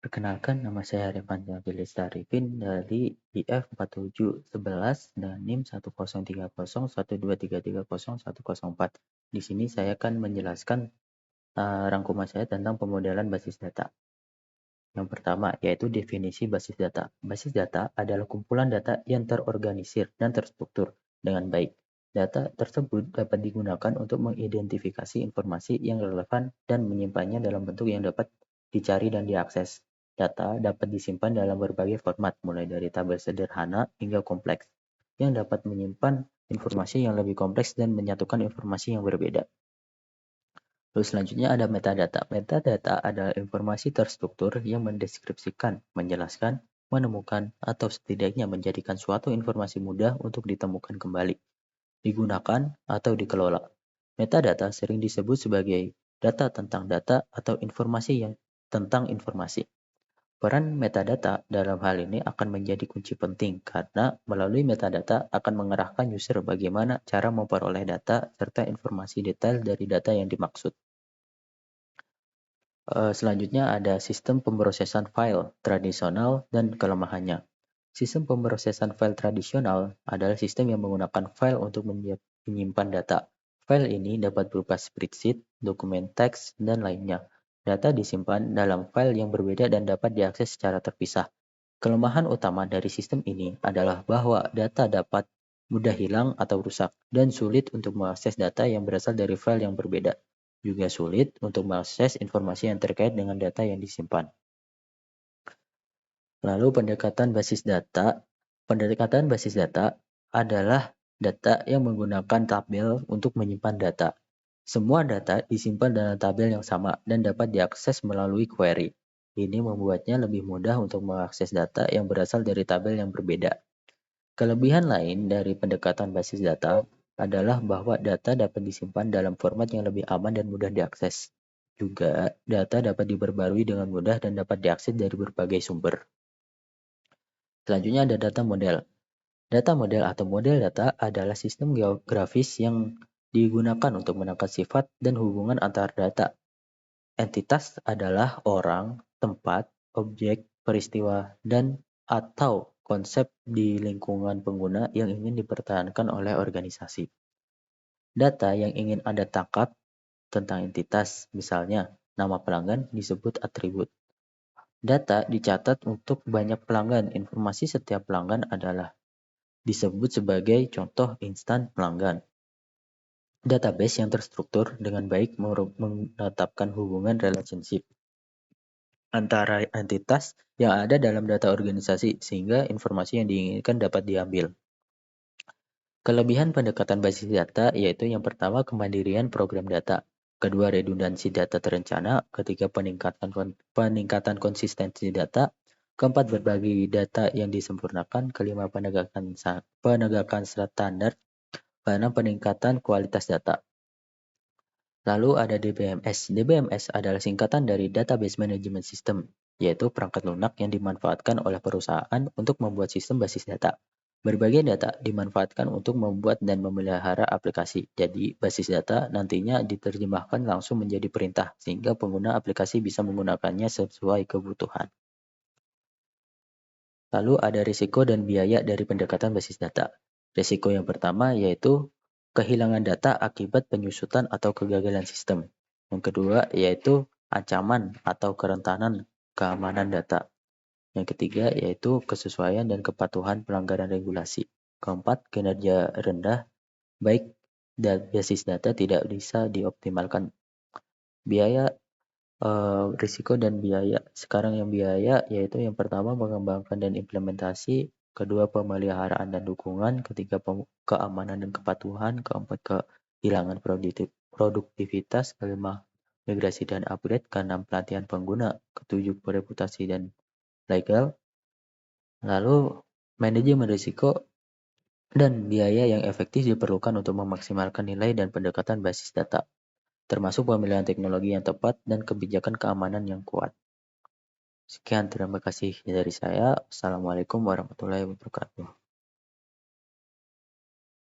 Perkenalkan, nama saya Arifan Syahbilis Arifin dari IF 4711 dan NIM 1030123301004. Di sini saya akan menjelaskan rangkuman saya tentang pemodelan basis data. Yang pertama, yaitu definisi basis data. Basis data adalah kumpulan data yang terorganisir dan terstruktur dengan baik. Data tersebut dapat digunakan untuk mengidentifikasi informasi yang relevan dan menyimpannya dalam bentuk yang dapat dicari dan diakses. Data dapat disimpan dalam berbagai format, mulai dari tabel sederhana hingga kompleks, yang dapat menyimpan informasi yang lebih kompleks dan menyatukan informasi yang berbeda. Lalu selanjutnya ada metadata. Metadata adalah informasi terstruktur yang mendeskripsikan, menjelaskan, menemukan, atau setidaknya menjadikan suatu informasi mudah untuk ditemukan kembali, digunakan, atau dikelola. Metadata sering disebut sebagai data tentang data atau informasi yang tentang informasi. Peran metadata dalam hal ini akan menjadi kunci penting karena melalui metadata akan mengarahkan user bagaimana cara memperoleh data serta informasi detail dari data yang dimaksud. Selanjutnya ada sistem pemrosesan file tradisional dan kelemahannya. Sistem pemrosesan file tradisional adalah sistem yang menggunakan file untuk menyimpan data. File ini dapat berupa spreadsheet, dokumen teks, dan lainnya. Data disimpan dalam file yang berbeda dan dapat diakses secara terpisah. Kelemahan utama dari sistem ini adalah bahwa data dapat mudah hilang atau rusak, dan sulit untuk mengakses data yang berasal dari file yang berbeda. Juga sulit untuk mengakses informasi yang terkait dengan data yang disimpan. Lalu pendekatan basis data. Pendekatan basis data adalah data yang menggunakan tabel untuk menyimpan data. Semua data disimpan dalam tabel yang sama dan dapat diakses melalui query. Ini membuatnya lebih mudah untuk mengakses data yang berasal dari tabel yang berbeda. Kelebihan lain dari pendekatan basis data adalah bahwa data dapat disimpan dalam format yang lebih aman dan mudah diakses. Juga, data dapat diperbarui dengan mudah dan dapat diakses dari berbagai sumber. Selanjutnya ada data model. Data model atau model data adalah sistem geografis yang digunakan untuk menangkap sifat dan hubungan antar data. Entitas adalah orang, tempat, objek, peristiwa, dan atau konsep di lingkungan pengguna yang ingin dipertahankan oleh organisasi. Data yang ingin Anda tangkap tentang entitas, misalnya nama pelanggan, disebut atribut. Data dicatat untuk banyak pelanggan. Informasi setiap pelanggan adalah disebut sebagai contoh instan pelanggan. Database yang terstruktur dengan baik menetapkan hubungan relationship antara entitas yang ada dalam data organisasi sehingga informasi yang diinginkan dapat diambil. Kelebihan pendekatan basis data yaitu yang pertama kemandirian program data, kedua redundansi data terencana, ketiga peningkatan konsistensi data, keempat berbagi data yang disempurnakan, kelima penegakan standar, keenam peningkatan kualitas data. Lalu ada DBMS. DBMS adalah singkatan dari Database Management System, yaitu perangkat lunak yang dimanfaatkan oleh perusahaan untuk membuat sistem basis data. Berbagai data dimanfaatkan untuk membuat dan memelihara aplikasi. Jadi, basis data nantinya diterjemahkan langsung menjadi perintah, sehingga pengguna aplikasi bisa menggunakannya sesuai kebutuhan. Lalu ada risiko dan biaya dari pendekatan basis data. Risiko yang pertama yaitu kehilangan data akibat penyusutan atau kegagalan sistem. Yang kedua yaitu ancaman atau kerentanan keamanan data. Yang ketiga yaitu kesesuaian dan kepatuhan pelanggaran regulasi. Keempat, kinerja rendah, baik basis data tidak bisa dioptimalkan. Biaya, risiko dan biaya. Sekarang yang biaya yaitu yang pertama mengembangkan dan implementasi, kedua pemeliharaan dan dukungan, ketiga keamanan dan kepatuhan, keempat kehilangan produktivitas, kelima migrasi dan upgrade, keenam pelatihan pengguna, ketujuh reputasi dan legal, lalu manajemen risiko dan biaya yang efektif diperlukan untuk memaksimalkan nilai dan pendekatan basis data, termasuk pemilihan teknologi yang tepat dan kebijakan keamanan yang kuat. Sekian, terima kasih dari saya. Assalamualaikum warahmatullahi wabarakatuh.